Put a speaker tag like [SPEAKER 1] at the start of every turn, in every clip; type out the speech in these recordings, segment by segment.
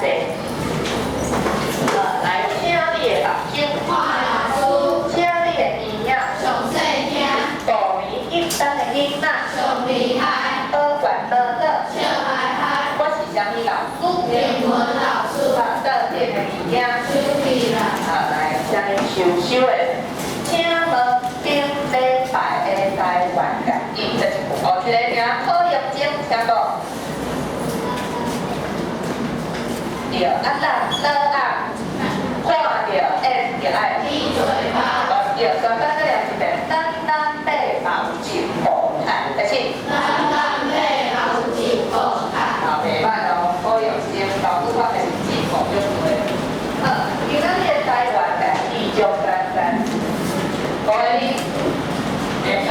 [SPEAKER 1] 地。来，请你的目睭
[SPEAKER 2] 看老师，
[SPEAKER 1] 请你的耳仔
[SPEAKER 2] 上细听，
[SPEAKER 1] 大年一等的囡仔，
[SPEAKER 2] 上厉害，
[SPEAKER 1] 好玩乐乐。
[SPEAKER 2] 笑嗨嗨，
[SPEAKER 1] 我是啥物老师？
[SPEAKER 2] 英文老师，
[SPEAKER 1] 倒点的物件。
[SPEAKER 2] 手机啦，
[SPEAKER 1] 来，啥物收收的？请问顶礼拜的台湾日语这一句，哦，这个名考验中，听过？对，咱落啊，看到 N 就爱
[SPEAKER 2] 闭嘴吧，
[SPEAKER 1] 对，专班再念一遍，咱礼貌进步看，开始。
[SPEAKER 2] 咱咱妹老师进步看，
[SPEAKER 1] 好，袂歹哦，考验中，老师发现进步就对。今仔日台湾日语中单单，各位，别看。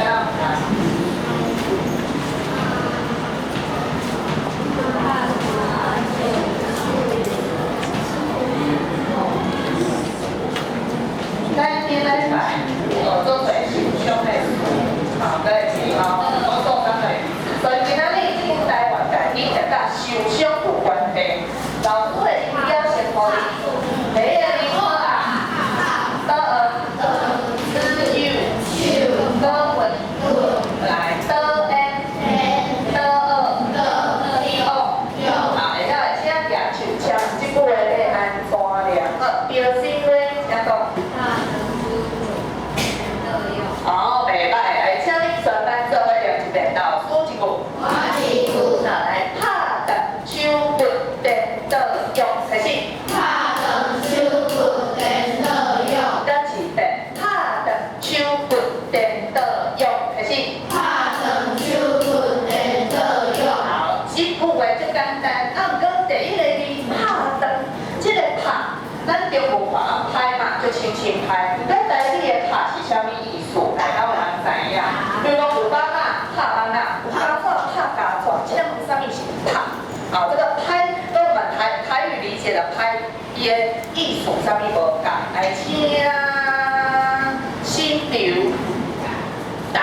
[SPEAKER 1] 咱今礼拜做最受伤的事，对，我做刚才，所以今仔日这本台湾日语就甲受伤有关系。老师的指标先互你，第一个字好啊，倒字有，倒文来倒 n， 倒好，会晓请举手枪，这句话要安怎念？标新话听懂？好，袂歹，来，请你全班做伙念一遍老师一句。
[SPEAKER 2] 我是古
[SPEAKER 1] 来，拍长手骨电倒用，开始。
[SPEAKER 2] 拍长手骨电脑用，
[SPEAKER 1] 再一遍，拍长手骨电倒用，开始。
[SPEAKER 2] 拍长手骨电脑用，
[SPEAKER 1] 好，这句话最简单，毋过第一个字拍长，这个拍，咱中文话拍嘛，就轻轻拍。咱台语的拍是啥物意思？大家有人知影？比如讲有班啊，拍班啊，有家错拍家错，这两个啥物是拍？好，这个拍跟我们台语理解的拍，伊的意思啥物无共？来，请心流打，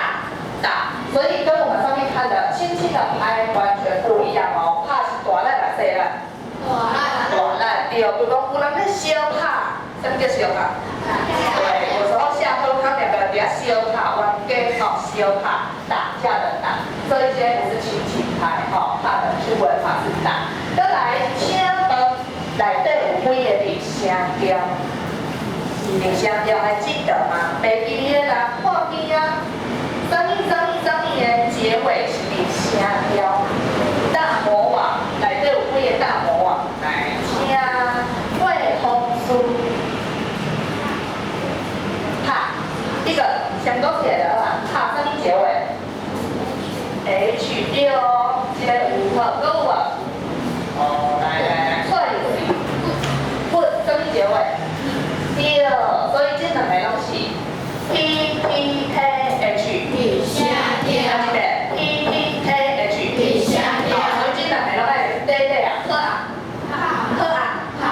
[SPEAKER 1] 所以跟我们上面看的轻轻的拍完全不一样哦。拍是大力还是细力？大力，对。比如讲有人咧小拍，什么叫小拍？对，有时候下课他两个人在小拍，玩 game 小拍，打架的打，所以这不是轻轻拍，拍的是文法是打。再来，请问内底有几个字声调？声调还记得吗？袂记的人看边啊。什么的结尾是声调？大魔王内底有几个大魔王？来，请魏风书。一个想都写的啊，拍什么结尾 ？H 对哦，这个有好，搁有无？哦，来，错有是，不什么结尾？对，所以这两个拢是 P P K H，
[SPEAKER 2] 笔下
[SPEAKER 1] 啊，这边 P P K H，
[SPEAKER 2] 笔下
[SPEAKER 1] 所以这两个拢爱对对啊，好啊，好，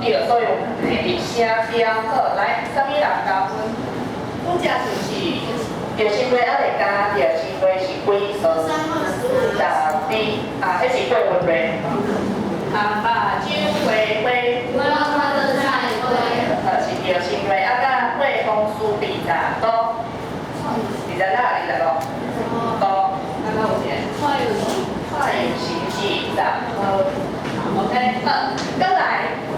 [SPEAKER 1] 对，所以我们来声调好，来，什么人加分？副驾驶是调薪费还袂加，调薪费是几数？12啊，迄是过分袂？啊，把酒会，
[SPEAKER 2] 我看到菜会，
[SPEAKER 1] 是调薪费啊，甲会公司20多，20哪？25多，那个有钱？快有行记OK， 再来，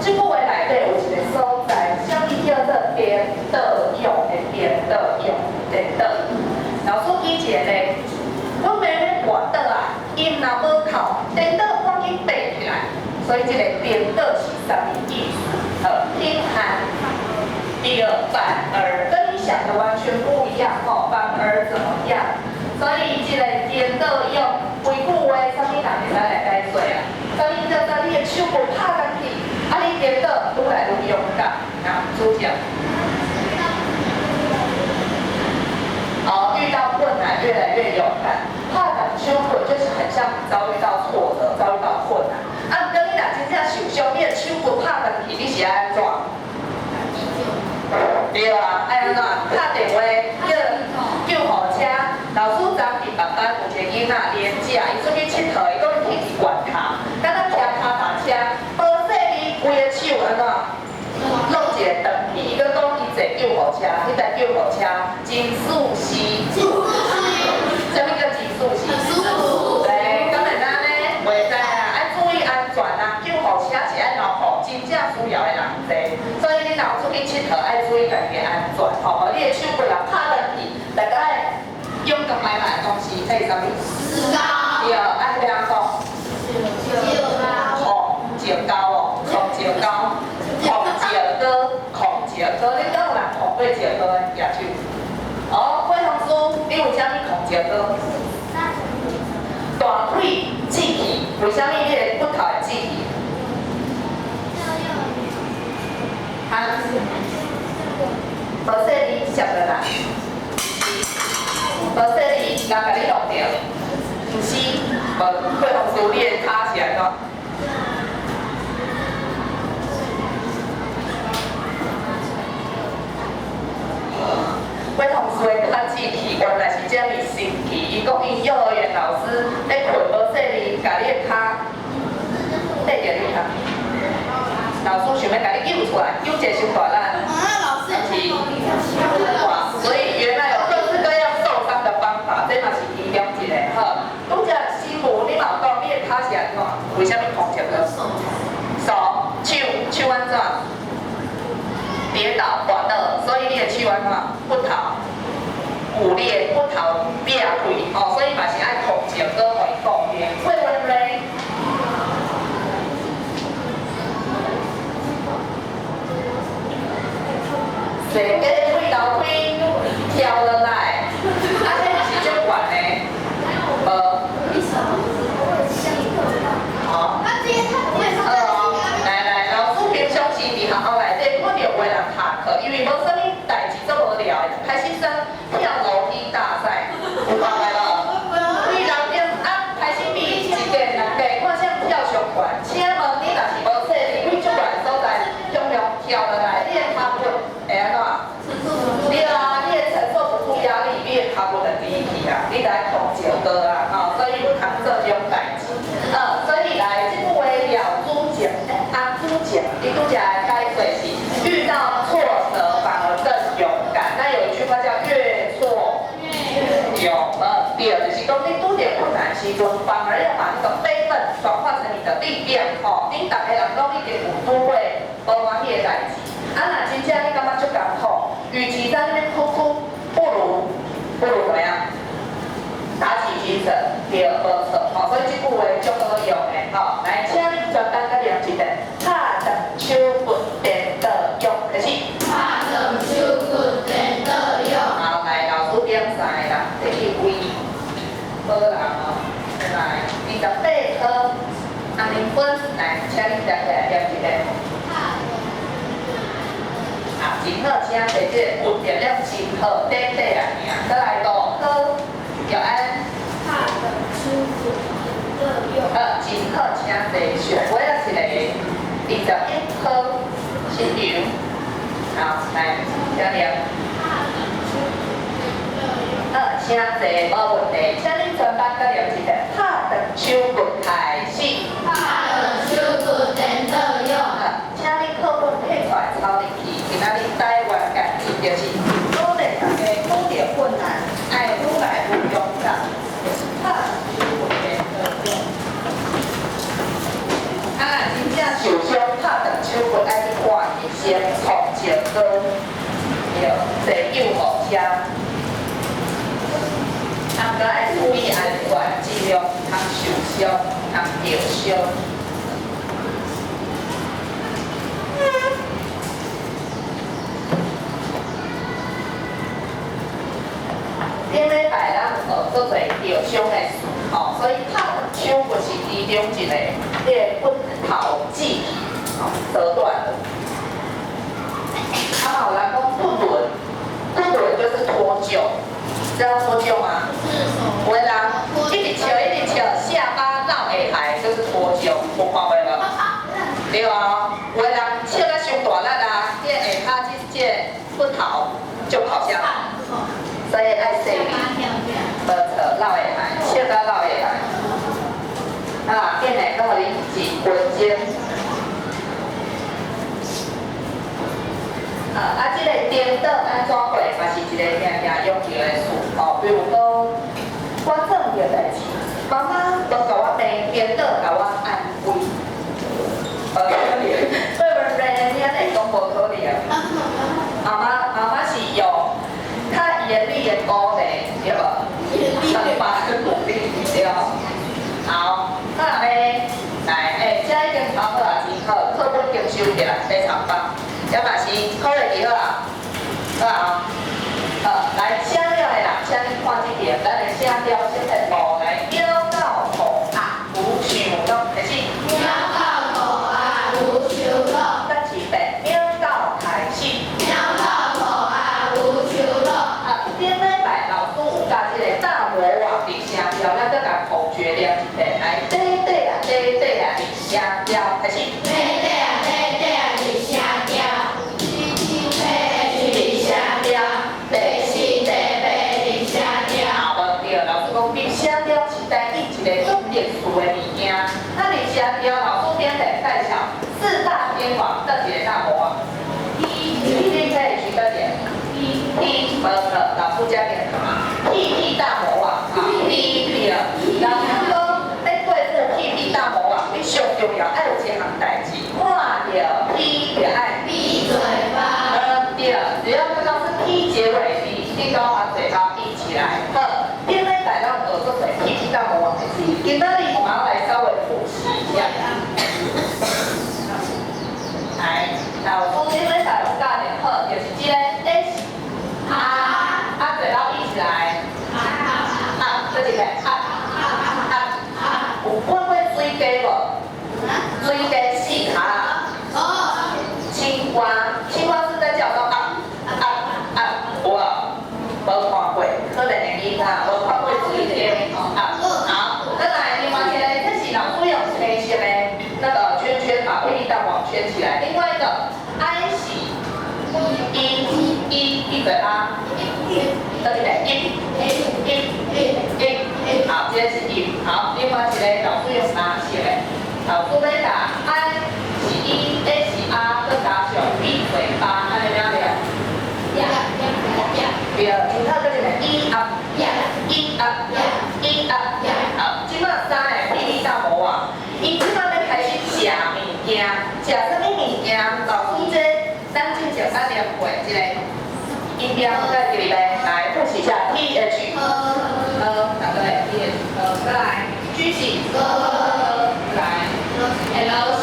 [SPEAKER 1] 这句话内底有一个所在，啥物叫做颠倒用的颠倒用颠倒。老师以前咧，我妹咧跋倒啊，音若无扣，颠倒赶紧背起来。所以这个颠倒是啥物意思？拼含。第二，反而跟你想的完全不一样哦，反而怎么样？所以这个颠倒用，规句话啥物人会来解说啊？所以叫做你的手骨拍上去，啊你颠倒愈来愈勇敢，啊，主角。遇到困难越来越勇敢，拍上手骨就是很像你遭遇到挫折、遭遇到困难。啊，跟你若真正受伤，你的手骨拍上去，你是安怎？对啊，爱安怎？打电话叫救护车。老师昨日爸爸有一个囡仔年假，伊出去佚佗，伊讲天去佚佗爱注意家己的安全，吼，你的手不能拍落去，大家爱勇敢买买东西，迄啥物？
[SPEAKER 2] 石膏。
[SPEAKER 1] 对，爱怎样讲？控石膏哦，控石膏，控石膏，控石膏，你敢有人控过石膏的举手？哦，贵同事，你有啥物控石膏？大腿志气，为啥物你的骨头会志气？啊？无说你接落来，无说你人甲你弄着，毋是，无贵同事你的骹是安怎？贵同事的较志气，原来是这么神奇。伊讲伊幼儿园老师咧困无说你，甲你的骹缀着你头。老师想要甲你救出来，救一个伤大咱，哇！所以原来有各式各样受伤的方法，这嘛是其中一个。好，拄则师傅你嘛有讲你的骹是安怎？为什么控制个？手安怎？跌倒滑倒，所以你的手安怎？骨头骨裂，骨头裂开，哦，所以嘛是爱控制个互伊固定。会问咧？坐过几楼梯跳落来，啊，这是足悬的，无。哦。来，老师平常时伫学校内底，阮着有人下课，因为无啥物代志做无聊的，开始生跳楼梯大赛，有看来无？你6点啊，开始比1个2个，看谁跳上悬。请问你若是无说离开足远所在，中央跳落来，你的骹骨会安怎？对啊，你的承受不住压力，你的骹骨就离去啊，你来控制过啊，吼，所以不通做这种代志。所以来，这句话了主讲，阿主讲，你拄则来解说是遇到挫折反而更勇敢。那有一句话叫越挫越勇，对，就是讲你拄着困难时阵，反而要把那个悲愤转化成你的力量，吼，恁大家人拢一定有拄过无欢喜的代志。啊，若真正你感觉足艰苦，与其在那边哭哭，不如怎么样？打起精神，第二不错，吼，所以这句话足好用的，吼。来，请你专单甲念一遍，拍长手骨颠倒用，开始。
[SPEAKER 2] 拍长手骨颠倒用。
[SPEAKER 1] 好，来，老师点3个人，第一位，好人哦，来，28颗红零分，来，请你站起来念一遍。啊，真好，请坐这有点亮真好，短短啊，再来5颗。要安，
[SPEAKER 2] 拍长手骨颠倒用。
[SPEAKER 1] 真好，请坐上尾啊一个21颗新牛，好，来，请念。请坐无问题，请恁全班甲念一遍，拍长手骨开始。
[SPEAKER 2] 拍长手骨颠倒用。
[SPEAKER 1] 请恁课本摕出来抄入去，今仔日台湾家己就是鼓励大家拄着困难，爱愈来愈勇敢。拍长手骨颠倒用。啊，真正受伤拍长手骨爱去看医生，控制高，对，坐救护车。啊，搁爱注意安全，尽量唔通受伤，唔通受伤。顶礼拜咱学做侪受伤的事，吼，所以拍长手骨是其中一个，你的骨头志气，吼，折断了。啊，有人讲不伦，不伦就是脱臼，知道脱臼吗？有的人一直笑，下巴绕下海就是脱臼，有看过无？对啊，有的人笑到伤大力啊，这下骹这骨头就跑下来。所以爱洗面，无错，绕下来，笑到绕下来。啊，变来跟我哋一温馨。这个颠倒安怎过，嘛是一个定用到的事。哦，比如讲，我做唔到代志，妈妈都甲我病，颠倒甲我安慰。可怜，所以你安尼讲无可怜。要嘛是考会记好啊，好啊。来写了的人，请你看这边，咱来写了先来无来秒到头啊，有想到开始。
[SPEAKER 2] 秒到头啊，有想到。
[SPEAKER 1] 咱一遍秒到开始。
[SPEAKER 2] 秒到头啊，有想到。
[SPEAKER 1] 顶礼拜老师有教这个大魔王的声调，咱再甲口诀念一遍，来，对对啊，对对啊，的声调开始。
[SPEAKER 2] 对对啊，对对啊，的声调。的声调，第四第八的声调。
[SPEAKER 1] 无对，老师讲，你声调是单一一个有历史的物件，那你声调老师边来介绍四大天王，这几个大魔王。你可以举个例。无错，老师讲点什么？屁屁大魔王啊，屁屁了。老师讲，要对付屁屁大魔王，你上重要爱有一项代志，看到屁就爱
[SPEAKER 2] 闭嘴巴。
[SPEAKER 1] 对，只要看到是 P 结尾的，你都把嘴巴闭起来。好，顶礼拜咱有做水屁屁大魔王的字，今仔日我们要来稍微复习一下。来，老师顶礼拜有教的好，就是这个 S 嘴巴闭起来。这一个有看过水鸡无？水鸡四下。青蛙，青蛙是在叫做有啊，无看过，可能会记啊，无看过水鸡好，再来另外一个，这是老师用黑色的那个圈圈把屁屁蛋黄圈起来。另外一个 I 是一嘴巴，这里的好，这是一，好，另外一个老师用蓝色的，老师在打 I 是一 ，A 是 R， 再加上闭嘴巴，安尼了了。对，然后这里的一 up， 好，即马三个屁屁大魔王，伊即马要开始食物件，食什么物件？老师这咱进前3年过一个音标在这里边来复习一下 TH， 哪个嘞 TH， 再来 G 是来 L 是。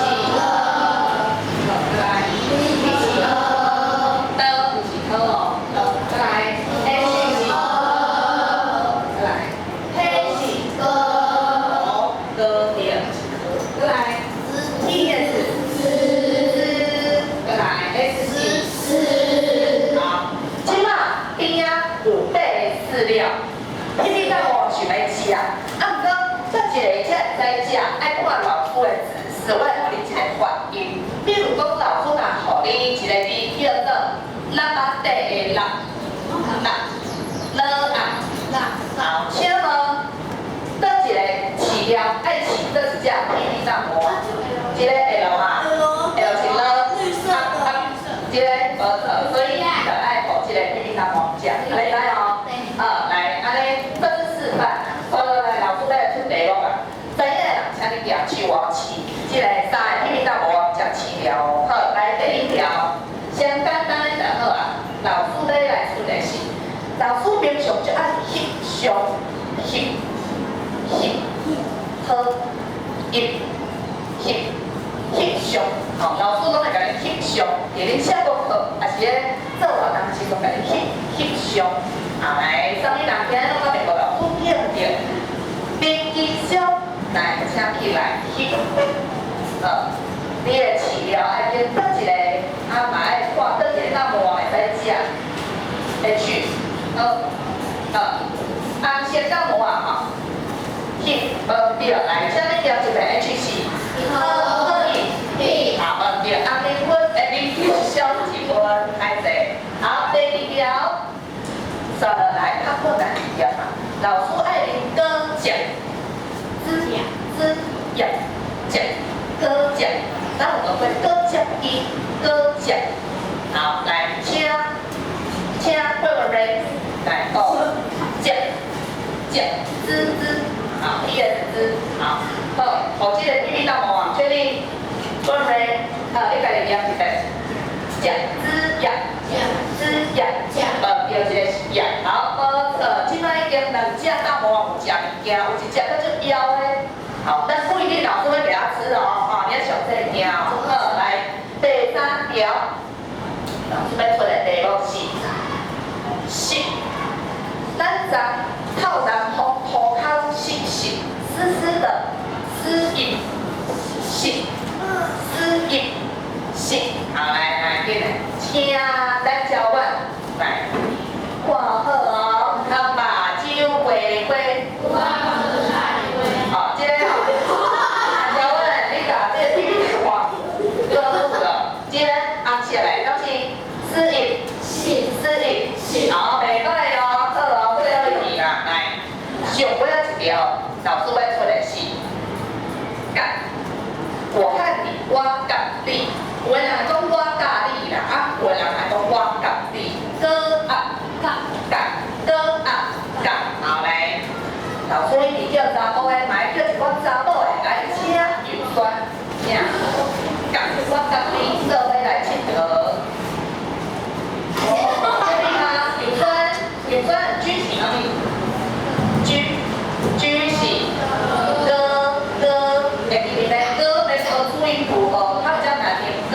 [SPEAKER 1] 屁屁蛋黄想要吃啊，毋过这一个才会使食，爱看老师的指示，我会予你一个反应。比如讲，老师若予你一个字叫做“喇叭底的喇”，好，请问，倒一个饲料爱饲倒一只屁屁蛋黄？一个 L 嘛 ，L 是了，一个无错，所以就爱予一个屁屁蛋黄食，来哦。来，安尼，这是示范。来，老师来出题目啊。知影的人，请你举手哦，饲。这个三个屁屁蛋黄食饲料。好，来第一条，先简单的就好啊。老师来出的是，老师平常就爱翕相，好，翕相。好，老师拢会甲你翕相，伫恁写功课，也是咧做活动时拢甲你翕相。好，来，什么人今日拢甲美国老师见着？飞机小，来，请起来翕。你的饲料爱用倒一个，嘛爱看倒一个大魔王会使食。H， 先大魔王吼，翕，对，来，请你调一个 H 是。好，对，你分，你小一分，爱谁？好，第二条。算了，来，较困难一点嘛。老师爱恁哥讲，哥讲，咱有学过哥讲一，哥讲。好，来，请会不会？来，讲，好好，好，这个屁屁大魔王确定，会不会？你家己念一遍，对，一个是羊，好，即摆已经2只大魔王有食物件，有一只叫做枵的，好，但不一定老师会给他吃哦，你要小心一点哦。来，第3条，来交换，来，看好哦，啊，把酒杯杯。好，这个哦，交换，你把这个 PPT 画，做好了，这个按下来，到时适应，好，袂歹哦，好哦，最后一题啦，来，上尾一条，老师要出的是，干，我看你，我甲你。有的人讲我甲你啦，啊，有的人还讲我甲你，哥啊，哥啊，好来，老师伊叫查甫的，嘛叫一个查某的来请油酸，请，我甲你做伙来佚佗。这边啊，油酸举起哪里？举起，哥，会记得咧？哥咧做注音符哦，它比较难念。歌，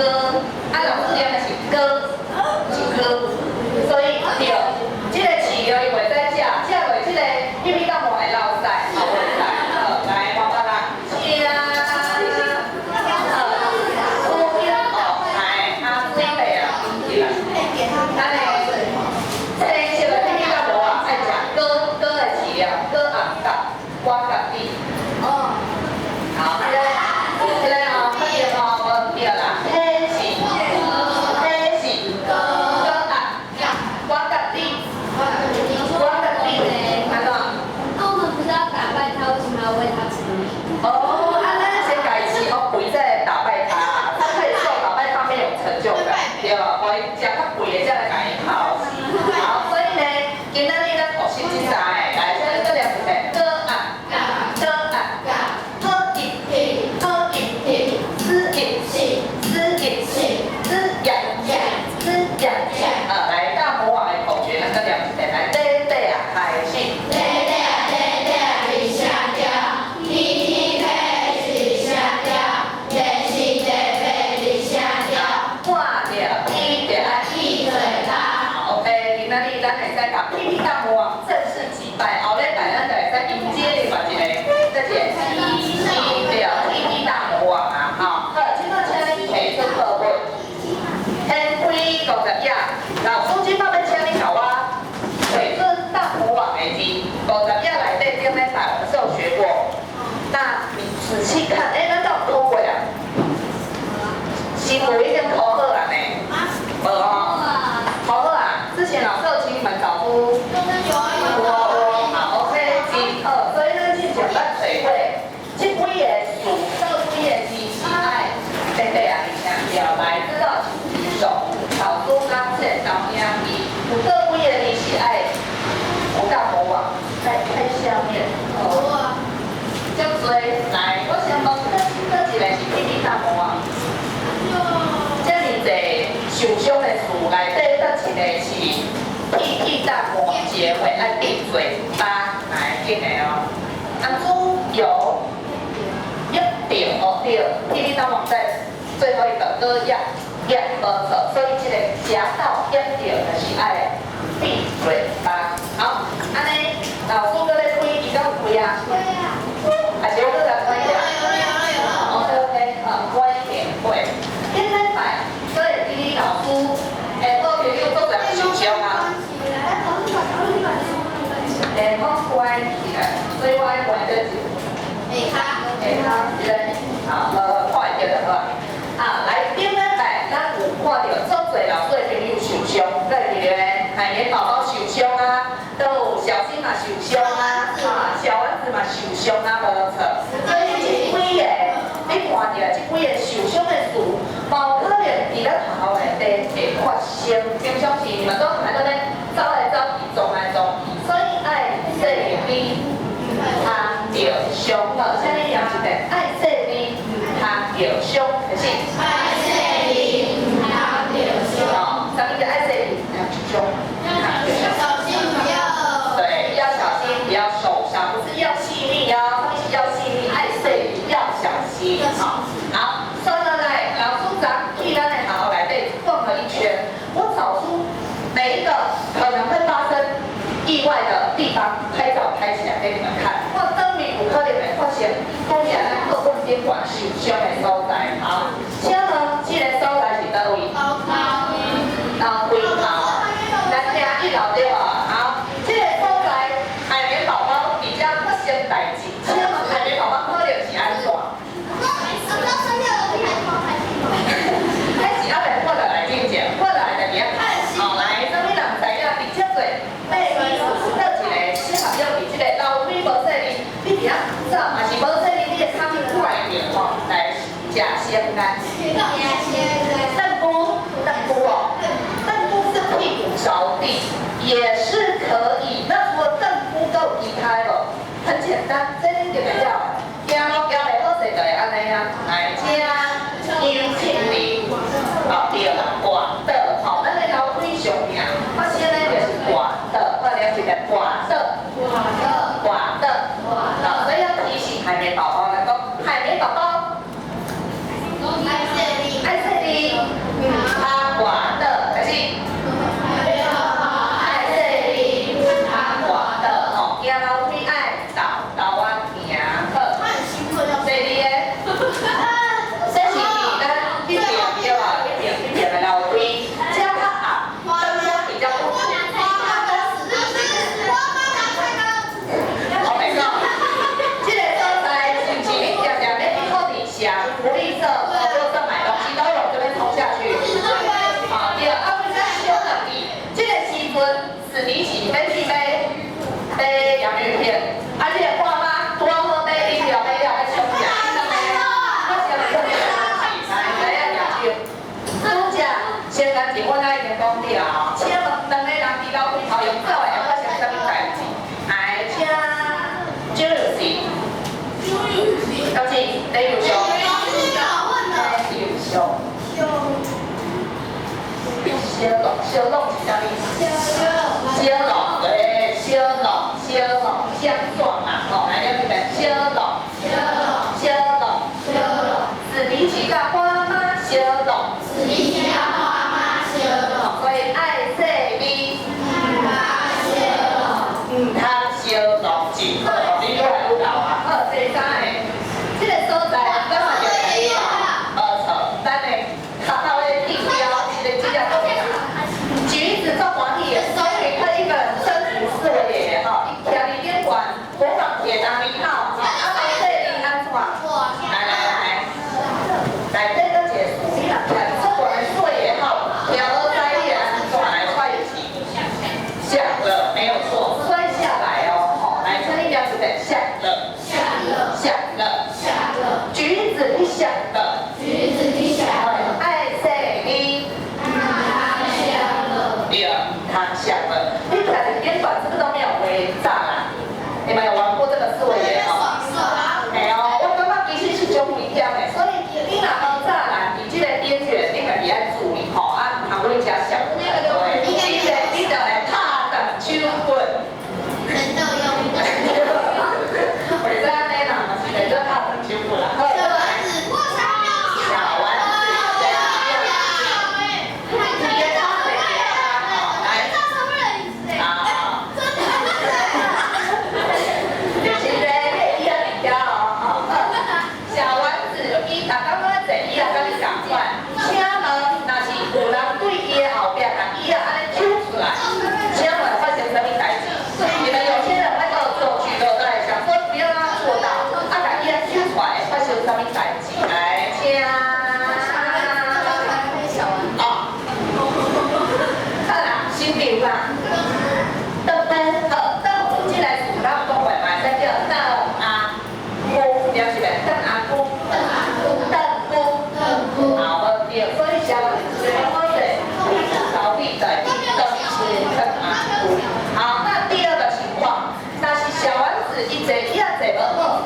[SPEAKER 1] 啊，老师念的是歌，所以对，这个饲料伊袂使食，食落这个秘密感冒会落屎，好袂使。来，妈妈啦，请，来，阿水妹啊，咱嘞，这个食了秘密感冒啊，爱食歌的饲料，歌啊甲，我甲你。哦，好，这个哦，快点哦，无对啦。哦，啊，咱先家己先学肥再打败他，他可以受打败他没有成就感，对吧？我食较肥的才来甲伊考试。好，所以呢，今仔日咱学习这三个，来，现在这两个歌啊，喝饮，滋养，来大魔王的口诀，咱这两个来，对啊，开始。咱会使甲霹雳大魔王正式击败，后礼拜咱就会使迎接另外一个，这是霹雳大魔王啊！好，今仔请你提出课本，天开50页，老师今仔要请你甲我提出大魔王的字，50页内底顶礼拜我们是有学过，那你仔细看，咱到考过啊？是无已经考好了呢？无哦。好啊，之前老师有请你们找出好 OK， 所以咱去简单水会，这几个数，这几个字是爱，对啊，你强调来知道请举手，老师刚才导演你，这几个字是爱，我大魔王在下面，这所以来，我先问这一个是霹雳大魔王，这么济受伤的事内底。一个是霹雳大魔王结尾爱闭嘴巴，来紧的哦。阿朱有一点哦，对，霹雳大魔王在最后一个歌一无错，所以这个夹到一点就是爱闭嘴巴。好，安尼老师搁咧开，伊敢有开啊？还是我搁来开一下？OK， 关一点会。现在摆，所以霹雳老师。好，朋友做人受伤啊！我关起来，所以我爱关这字。下骹，是嘞。好，看会到就好。啊，来，顶礼拜咱有看到足侪老师的朋友受伤，在记得咧，海绵宝宝受伤啊，都有小新嘛受伤啊，小丸子嘛受伤啊，无错。所以这几个，你看到这几个受伤的事，冇可能伫咱学校内底会发生，平常时你们都还在咧走来走去，撞来撞去，所以爱说你他着伤了，下面两一个爱说你他着伤，可是爱说你他着伤，哦，什么叫爱说你他着伤？小心不要，对，要小心，不要受伤，不是要细腻哦，要细腻，爱说你要小心，好，好，说到来，老师长去咱的学校内底逛了一圈，我找出每一个可能会发生意外的地方，拍照拍起来给你们看。我灯谜有可能会发现，后面咱各分监管受伤的所在。好，请问这个所在是倒位？头盔头。吼，来食仙干。蛋菇哦，蛋菇是屁股着地，也是可以。那除了蛋菇都有其他的，很简单，这恁就会晓。行路行袂好势就会安尼啊，来吃牛庆梨，哦对啦，广的，吼，咱的楼梯上面发现呢就是广的，或者是个广的，好，所以要提醒海绵宝宝来讲，海绵宝宝。爱这里，他管的，可是爱这里，他管的，吼，行楼梯爱豆啊行好，这里诶，这是咱一点对吧？一点的楼梯，这样较暗，更加比较不舒服。我讲，这个所在是不是你常常要去靠底下福利社？是你是要去买洋芋片，啊，你个爸妈拄好买饮料买了要冲食，我先特别来知影业绩。拄只先干一碗仔已经讲了，请问两个人伫楼梯头用走的会发生啥物代志？来请juicy，到时第六项，小弄是啥物？小弄，对，小弄，香爽嘛，吼，来了这个小弄，是你是甲花妈小弄，所以爱说你，通小弄真好，你愈来愈老啊，好，第三个，这个所在咱嘛就可以错，咱的头头的地标，是个指甲刀。橘子做管理，所以他一个人征服四围的哈，徛伫点管，模仿铁达尼号，啊，这里安怎？来，这个结束，你若徛做管的四围号，徛到在你安怎来快起？下了，没有错，摔下来哦，吼，来这一边是在下了，橘子你想的，爱说你。他想了，你徛在边管是不是都没有围栅栏？你们有玩过这个四围也好？没有，我感觉其实是种危险的，所以你若无栅栏，你这个边缘你家己爱注意吼，啊，唔通你家小对，你就来拍断手棍。为啥呢？啦，是来做拍断手棍啦。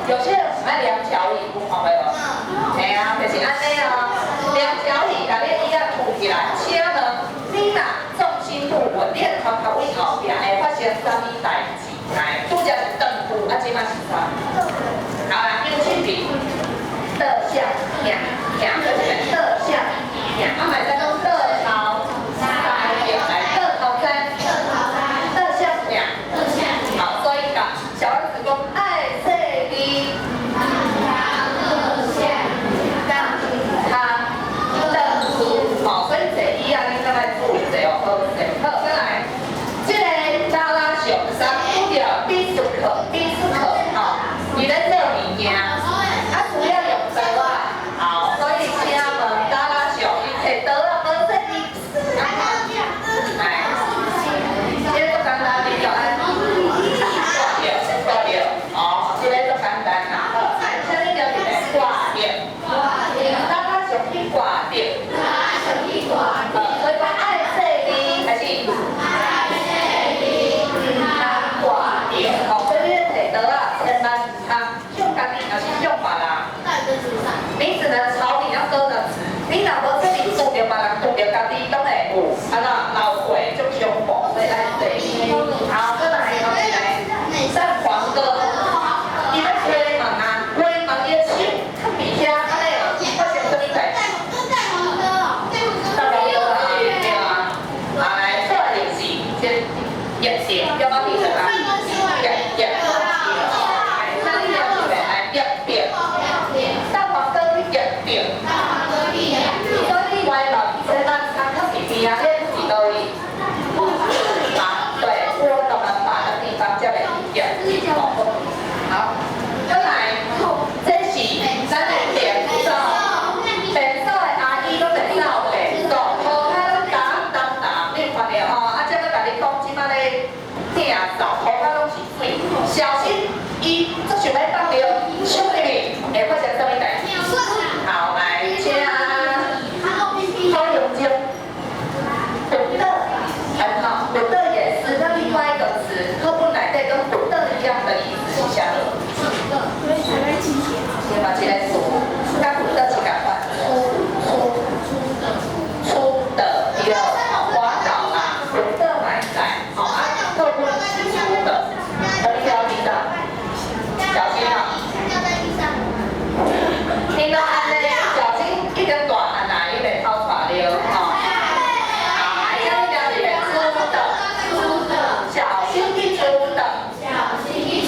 [SPEAKER 1] 有些人爱两条椅，有看袂无？嘿啊，就是安尼哦。两条椅，甲你椅仔扶起来，请问你若重心不稳，你头壳位后壁会发生啥物代志？来，拄则是长步，啊，即摆是啥？好啦，有趣题，倒向行，就是倒向行，啊，卖再讲倒头三行，来倒头三，倒向行，好，所以讲小儿子讲爱说你。所以坐椅啊，你刚才注意坐哦，好坐。好，再来，这个拉拉熊三拄着必须可，吼，你的热物件，啊，主要用在我，好，所以请问拉拉熊，你摕刀啊？只能朝你要说的词，你若无这里拄着别人拄着家己拢会有，啊那老岁足恐怖，所以爱细心。好，再来一个蛋黄哥，伊要吹门啊，吹门伊手较微遐，安尼发生什么代志？蛋黄哥啊，对啊，啊来出来就是先热性，要把皮层啊，热。蛋黄哥去热掉，所以歪门这咱参考是边啊，迄是倒位？啊，对，我都能把那地方才会热。好，再来，这是咱的电扫，电扫的阿姨拢会扫电扫，涂骹拢打，你有看到吼？啊，才要甲你讲，即摆咧正扫，涂骹拢是水，小心伊做想要放着手里面会发生什么代志？好，来请高永晶，滚的，很好，滚的也是那另外一个词，课本内底跟滚的一样的意思是啥？先把这个数，跟滚的是共款，粗的，对，滑倒啦，滚的买在，好啊，课本是粗的，很标准的，小心啊！听到安尼，小心一点大汉啊，伊袂偷出来吼。啊，这样子是粗的，小心一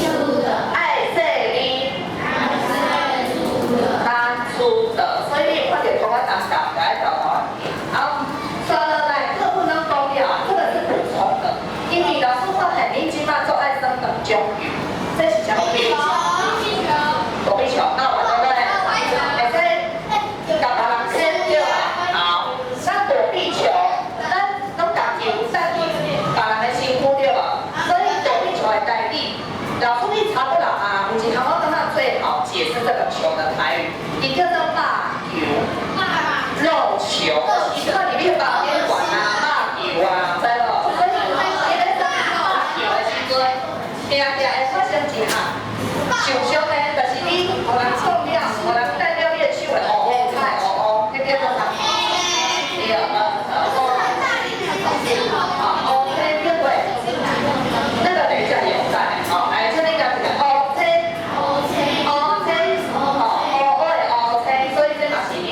[SPEAKER 1] 粗的，爱细腻，他粗的，所以你看到同我当导，来找到。好，说了来，课本拢讲了，这个是补充的，因为老师发现你即马做爱生等种语，这是什么意思？躲避球，那我对不对？会使甲别人牵着好，咱躲避球，咱拢夹球散去别人的身躯对无？所以躲避球的代志，老师你查不了啊，有一项我感觉最好解释这个球的台语，伊叫做肉球，肉球，伊看里面把边管啊，肉球啊，知无？所以伊咧讲肉球的时阵，定定会发生一项受伤的，就是你有人创了，有人带了你的手会乌菜乌，迄叫做啥？对，乌青叫做，那个等一下有在，好，来这里讲一个乌青，所以这嘛是你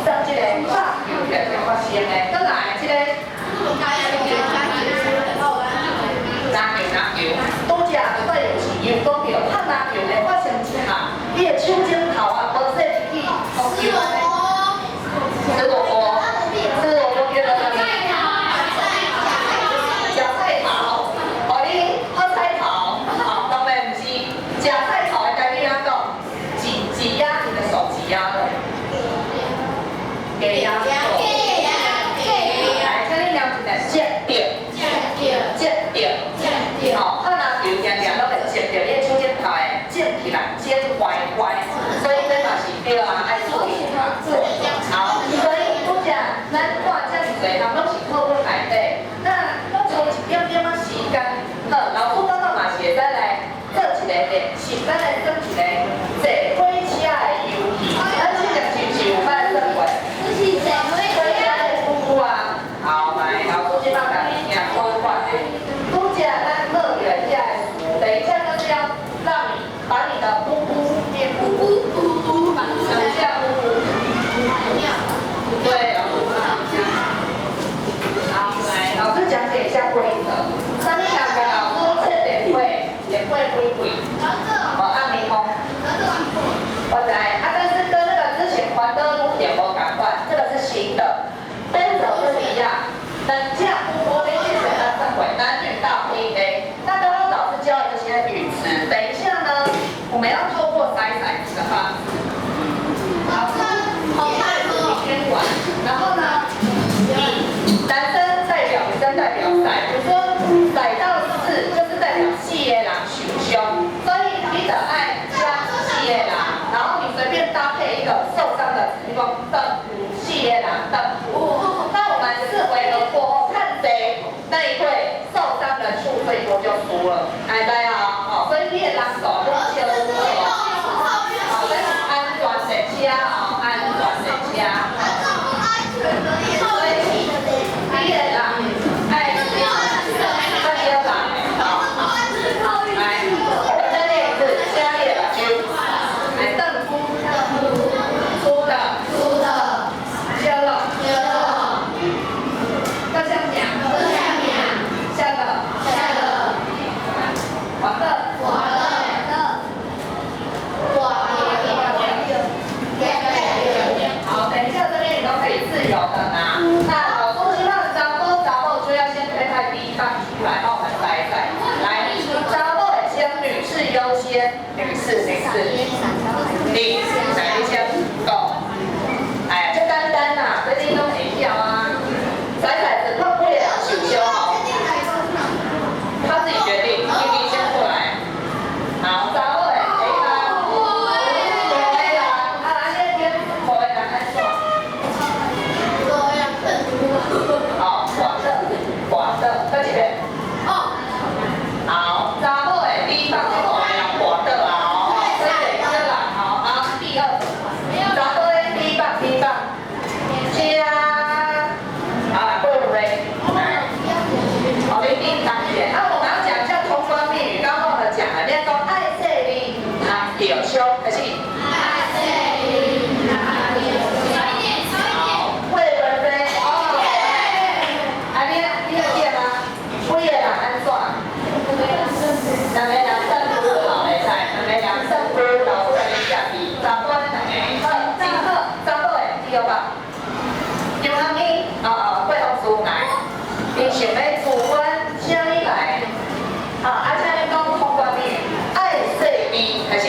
[SPEAKER 1] 上这个肉球的发生的，再来这个。篮球，拄只对就是又讲到拍篮球会发生一项，你的手指头啊，无说去放球安尼，吃萝卜叫做啥物？食菜头，哦你喝菜头，哦当然毋是，食菜头的代语怎讲？挤压你的手，挤压了，给压迫。来，这里两一个接着，好，拍篮球定定拢会接着你的手指头的剪起来，剪歪，所以这嘛是对啊，爱注意啊。好，所以拄只咱看遮尔侪项拢是课本内底，那抽一点点仔时间，好，老师刚刚嘛是会使来做一个练习，咱来做一个坐火车的游戏，咱这个是有办法做过。火车的夫啊，好来，老师即摆甲你听好看的。拄只咱乐园下的书，等一下就是要让你把你的布变布，等一下布，对，好，来，老师讲解一下规则。上面两个老师测点会规，我按你通。我知，但是跟那个之前还的路点无共款，这个是新的，规则不一样。等价不你去选择分为男女大 PK。那刚刚老师教的这些语词，等一下呢，我们要透过筛骰子的方式，老师一天玩，然后呢，男生代表女生代表骰，比如说骰到4就是代表四个人受伤，所以你的爱加4个人，然后你随便搭配一个受伤的词，你讲等4个人等。那我们4回合过后，看谁那一队受伤人数最多就输了，知道啊？好，所以你的人数要超过，好，咱安全列车哦，安全。的家。所以，第一个人爱这个人，好，来，我再念一次，下列的就，来正出的，接了，各项讲，下的，我的。好，等一下这边你都可以自由的拿。那老师希望查某就要先推开第一棒出来，帮我们筛一筛。来，查某的先女士优先，女士。你哪一先够？哎，这单单呐，最近都没票啊。骰骰子碰不了，取消好。他自己决定，弟弟先过来。好，查某的第一棒。好，广的，再几遍。好，查某的第一棒是广的啦，这是啦，好，第二，查某的第一棒，加，不对，好，你第三遍。我们要讲一下通关密语，刚忘了讲了，你要说爱说你，对手，开始。两个人生不好的菜，两个人生不好的下笔，查甫的两个好，真好，查甫的第二棒，有人去会同事来，伊想要自阮请你来，请你讲通关密语，爱说你，开始。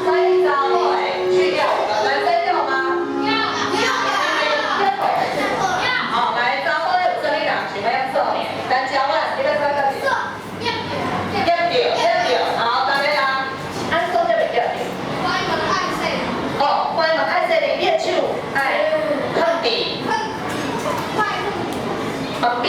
[SPEAKER 1] 所以找我去跳舞的男生有吗？好，来找我有这里人想要做呢，但教我你要做个gì？好，大家啊，按手就袂叫着。哦，关门爱说你的手爱放伫旁边。